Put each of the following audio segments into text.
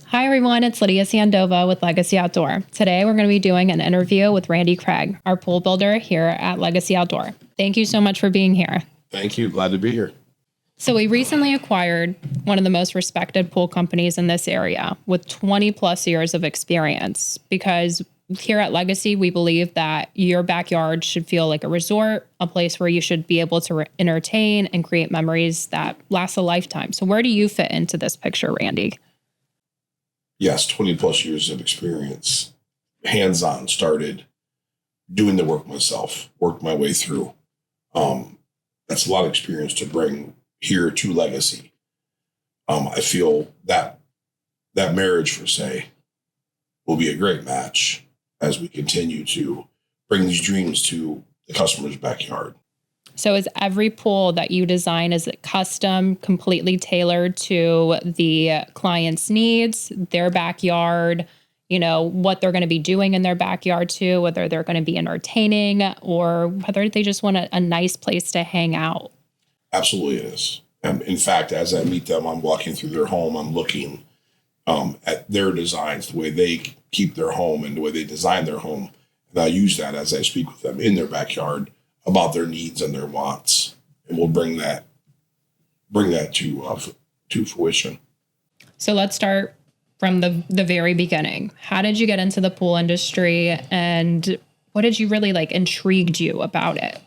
Hi, everyone. It's Lydia Sandova with Legacy Outdoor. Today, we're going to be doing an interview with Randy Craig, our pool builder here at Legacy Outdoor. Thank you so much for being here. Thank you. Glad to be here. So we recently acquired one of the most respected pool companies in this area with 20 plus years of experience, because here at Legacy, we believe that your backyard should feel like a resort, a place where you should be able to entertain and create memories that last a lifetime. So where do you fit into this picture, Randy? Yes, 20 plus years of experience, hands-on, started doing the work myself, worked my way through. That's a lot of experience to bring here to Legacy. I feel that marriage, for say, will be a great match as we continue to bring these dreams to the customer's backyard. So is every pool that you design, is it custom, completely tailored to the client's needs, their backyard, what they're going to be doing in their backyard too, whether they're going to be entertaining or whether they just want a nice place to hang out? Absolutely it is. In fact, as I meet them, I'm walking through their home, I'm looking at their designs, the way they keep their home and the way they design their home. And I use that as I speak with them in their backyard about their needs and their wants, and we'll bring that to fruition. So let's start from the very beginning. How did you get into the pool industry, and what did you really intrigued you about it?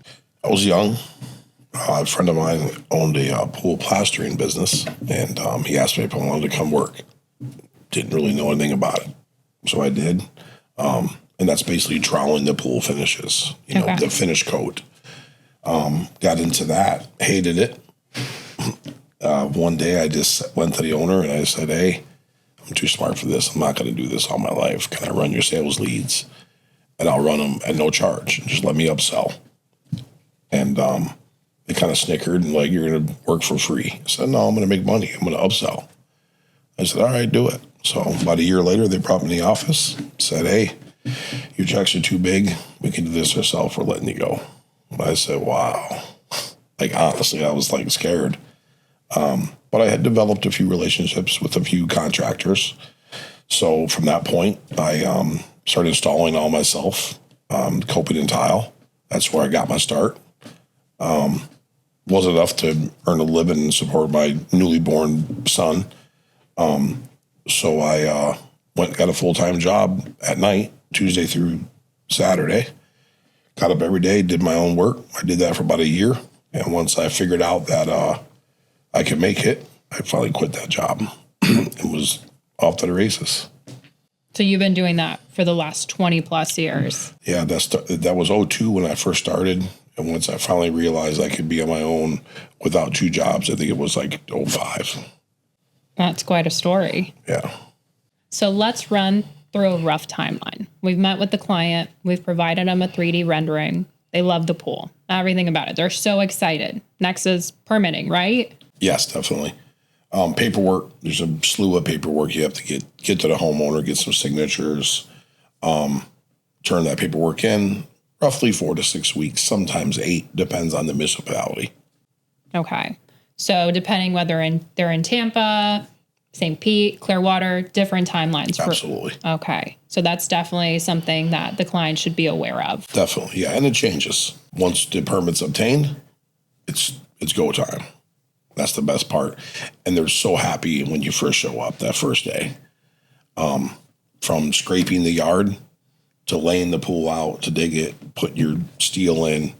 I was young. A friend of mine owned a pool plastering business, and he asked me if I wanted to come work. Didn't really know anything about it, so I did. And that's basically troweling the pool finishes, the finish coat. Got into that, hated it. One day I just went to the owner and I said, "Hey, I'm too smart for this. I'm not going to do this all my life. Can I run your sales leads? And I'll run them at no charge. Just let me upsell." And they kind of snickered and you're going to work for free. I said, "No, I'm going to make money. I'm going to upsell." I said, "All right, do it." So about a year later, they brought me in the office, said, "Hey, your checks are too big. We can do this ourselves. We're letting you go." I said, "Wow." Honestly, I was scared. But I had developed a few relationships with a few contractors. So from that point, I started installing all myself, coping and tile. That's where I got my start. Wasn't enough to earn a living and support my newly born son. So I got a full-time job at night, Tuesday through Saturday. Got up every day, did my own work. I did that for about a year. And once I figured out that I could make it, I finally quit that job and was off to the races. So you've been doing that for the last 20 plus years. Yeah, that was 2002 when I first started. And once I finally realized I could be on my own without two jobs, I think it was 2005. That's quite a story. Yeah. So let's run through a rough timeline. We've met with the client. We've provided them a 3D rendering. They love the pool, everything about it. They're so excited. Next is permitting, right? Yes, definitely. Paperwork. There's a slew of paperwork you have to get to the homeowner, get some signatures, turn that paperwork in. Roughly 4 to 6 weeks, sometimes 8, depends on the municipality. Okay. So depending whether they're in Tampa, St. Pete, Clearwater, different timelines. Absolutely. Okay. So that's definitely something that the client should be aware of. Definitely. Yeah. And it changes. Once the permit's obtained, it's go time. That's the best part. And they're so happy when you first show up that first day. From scraping the yard to laying the pool out, to dig it, put your steel in.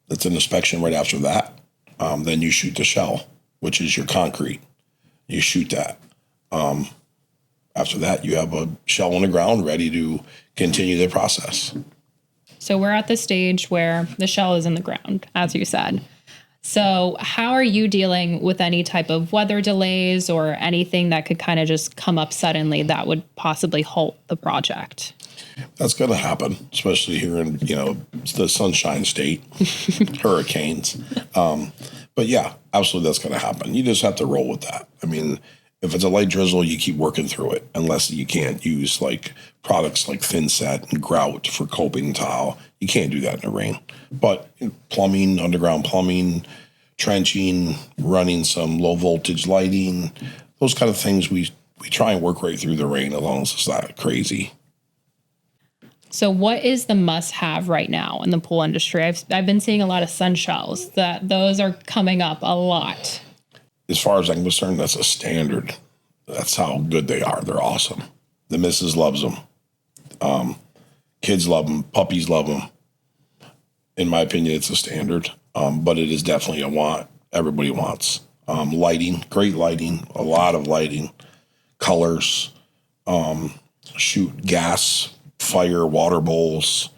It's an inspection right after that. Then you shoot the shell, which is your concrete. You shoot that. After that, you have a shell on the ground ready to continue the process. So we're at the stage where the shell is in the ground, as you said. So how are you dealing with any type of weather delays or anything that could kind of just come up suddenly that would possibly halt the project? That's going to happen, especially here in, the Sunshine State, hurricanes. But yeah, absolutely that's going to happen. You just have to roll with that. I mean, if it's a light drizzle, you keep working through it, unless you can't use products like thin set and grout for coping tile. You can't do that in the rain. But plumbing, underground plumbing, trenching, running some low voltage lighting, those kind of things we we try and work right through the rain as long as it's not crazy. So what is the must-have right now in the pool industry? I've been seeing a lot of sun shells. Those are coming up a lot. As far as I'm concerned, that's a standard. That's how good they are. They're awesome. The missus loves them. Kids love them. Puppies love them. In my opinion, it's a standard, but it is definitely a want. Everybody wants lighting, great lighting, a lot of lighting, colors, gas, fire, water bowls.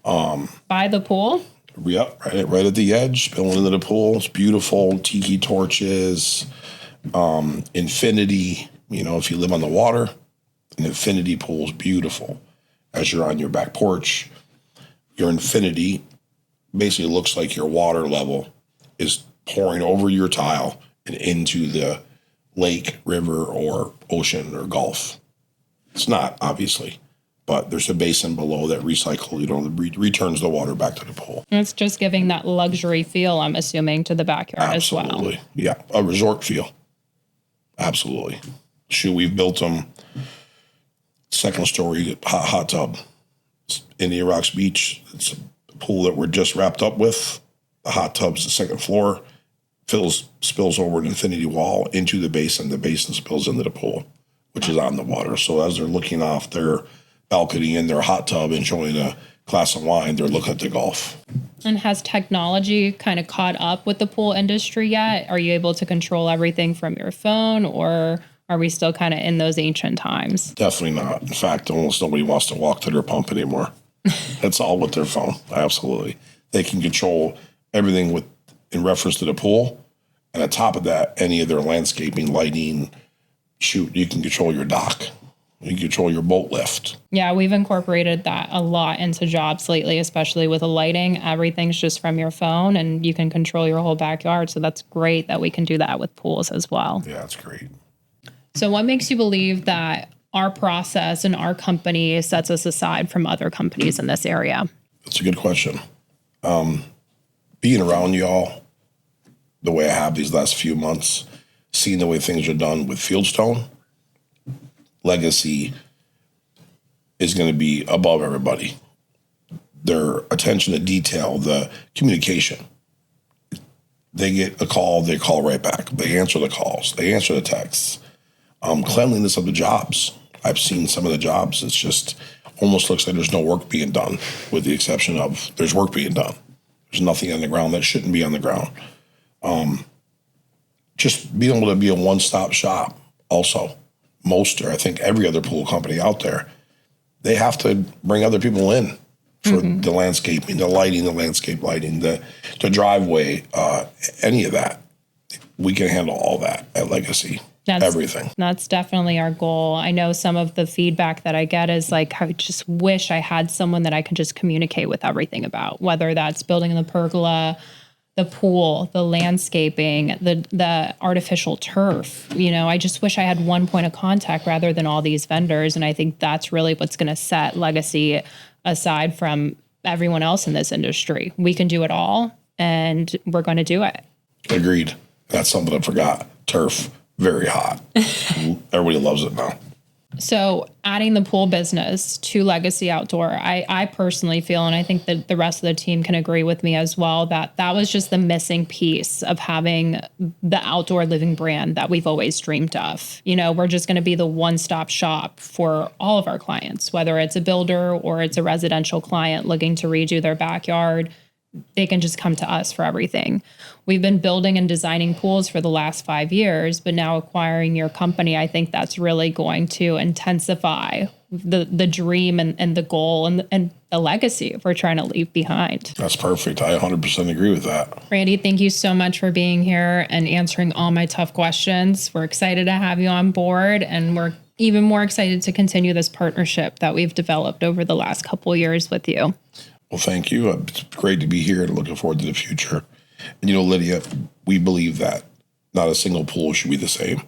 By the pool? Yep, right at the edge, spilling into the pool. It's beautiful. Tiki torches, infinity. You know, if you live on the water, an infinity pool is beautiful. As you're on your back porch, your infinity basically looks like your water level is pouring over your tile and into the lake, river, or ocean or gulf. It's not, obviously, but there's a basin below that returns the water back to the pool. It's just giving that luxury feel, I'm assuming, to the backyard Absolutely. as well. Yeah, a resort feel. Absolutely. We've built them second story hot tub. In the Rocks Beach, it's a pool that we're just wrapped up with. The hot tub's the second floor, spills over an infinity wall into the basin. The basin spills into the pool, which is on the water. So as they're looking off their balcony in their hot tub, enjoying a glass of wine, they're looking at the Gulf. And has technology kind of caught up with the pool industry yet? Are you able to control everything from your phone, or are we still kind of in those ancient times? Definitely not. In fact, almost nobody wants to walk to their pump anymore. It's all with their phone. Absolutely. They can control everything in reference to the pool. And on top of that, any of their landscaping, lighting, you can control your dock. You can control your boat lift. Yeah, we've incorporated that a lot into jobs lately, especially with the lighting. Everything's just from your phone and you can control your whole backyard. So that's great that we can do that with pools as well. Yeah, that's great. So what makes you believe that our process and our company sets us aside from other companies in this area? That's a good question. Being around y'all the way I have these last few months, seeing the way things are done with Fieldstone, Legacy is going to be above everybody. Their attention to detail, the communication. They get a call, they call right back. They answer the calls, they answer the texts. Cleanliness of the jobs. I've seen some of the jobs. It's just almost looks like there's no work being done, with the exception of there's work being done. There's nothing on the ground that shouldn't be on the ground. Just being able to be a one-stop shop also. I think every other pool company out there, they have to bring other people in for the landscaping, the lighting, the landscape lighting, the driveway, any of that. We can handle all that at Legacy. Everything. That's definitely our goal. I know some of the feedback that I get is like, I just wish I had someone that I could just communicate with everything about, whether that's building the pergola, the pool, the landscaping, the artificial turf. You know, I just wish I had one point of contact rather than all these vendors. And I think that's really what's going to set Legacy aside from everyone else in this industry. We can do it all, and we're going to do it. Agreed. That's something I forgot. Turf. Very hot. Everybody loves it now. So adding the pool business to Legacy Outdoor, I personally feel, and I think that the rest of the team can agree with me as well, that was just the missing piece of having the outdoor living brand that we've always dreamed of. You know, we're just going to be the one-stop shop for all of our clients, whether it's a builder or it's a residential client looking to redo their backyard. They can just come to us for everything. We've been building and designing pools for the last 5 years, but now acquiring your company, I think that's really going to intensify the dream and the goal and the legacy we're trying to leave behind. That's perfect. I 100% agree with that. Randy, thank you so much for being here and answering all my tough questions. We're excited to have you on board, and we're even more excited to continue this partnership that we've developed over the last couple of years with you. Well, thank you. It's great to be here and looking forward to the future. And, you know, Lydia, we believe that not a single pool should be the same.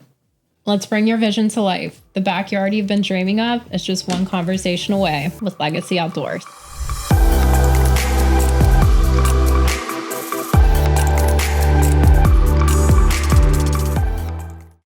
Let's bring your vision to life. The backyard you've been dreaming of is just one conversation away with Legacy Outdoors.